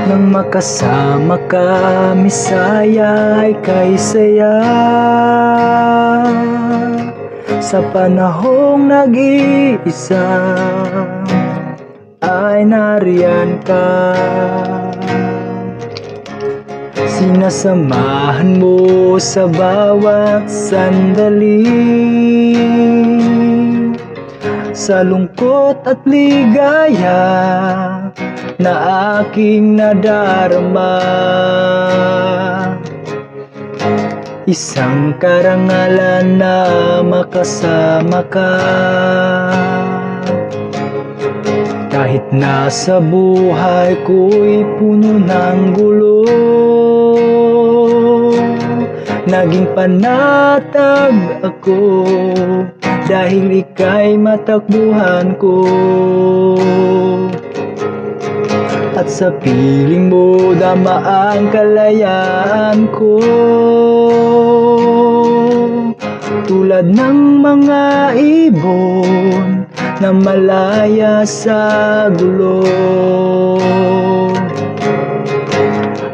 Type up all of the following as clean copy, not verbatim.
Nang makasama ka, Misaya, ay kay saya. Sa panahong nag-iisa ay nariyan ka. Sinasamahan mo sa bawat sandali, sa lungkot at ligaya na aking nadarama. Isang karangalan na makasama ka, kahit nasa buhay ko'y puno ng gulo. Naging panatag ako dahil ika'y matakbuhan ko. At sa piling mo dama ang kalayaan ko, tulad ng mga ibon na malaya sa gulo.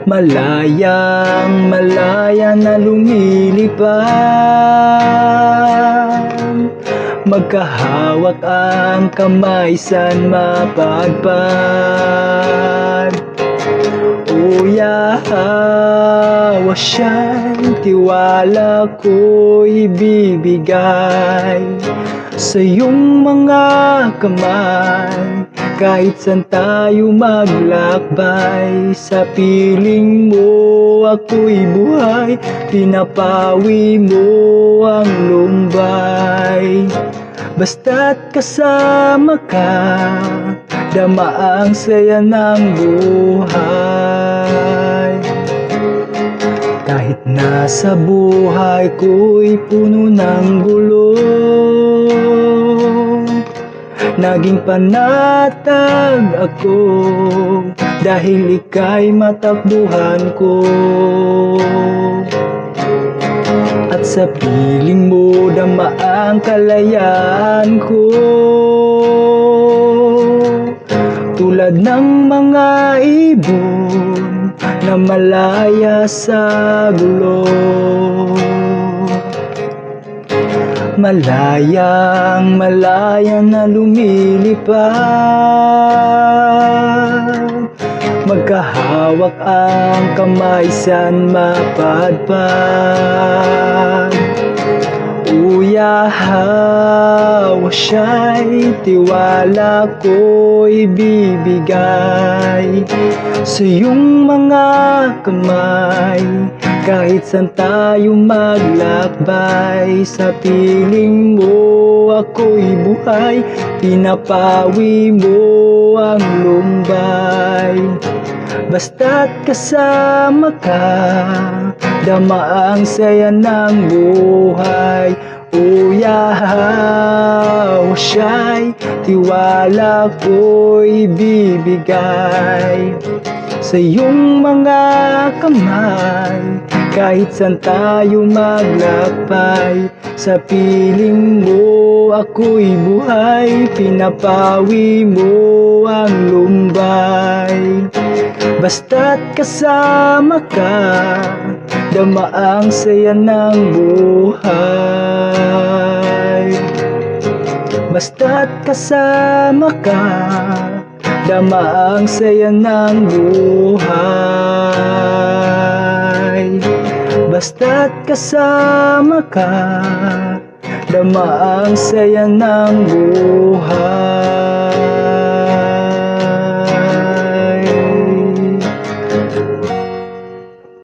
Malayang malaya na lumilipad, magkahawak ang kamay saan mapadpad. Uyahawa siya'y tiwala ko'y ibibigay sa iyong mga kamay, kahit saan tayo maglakbay. Sa piling mo ako'y buhay, pinapawi mo ang lumbay. Basta't kasama ka, dama ang saya ng buhay. Kahit nasa buhay ko'y puno ng gulo, naging panatag ako dahil ika'y matakbuhan ko. At sa piling mo dama ang kalayaan ko, tulad ng mga ibon na malaya sa gulo. Malayang malaya na lumilipad, magkahawak ang kamay saan mapadpad. Uyahawa siya'y tiwala ko'y ibibigay sa iyong mga kamay, kahit saan tayo maglakbay. Sa piling mo ako'y buhay, pinapawi mo ang lumbay. Basta't kasama ka, dama ang saya ng buhay. Uyahawa siya'y tiwala ko'y ibibigay sa iyong mga kamay, kahit saan tayo maglakbay. Sa piling mo ako'y buhay, pinapawi mo ang lumbay. Basta't kasama ka, dama ang saya ng buhay. Basta't kasama ka, dama ang saya ng buhay. Basta't kasama ka, dama ang saya ng buhay.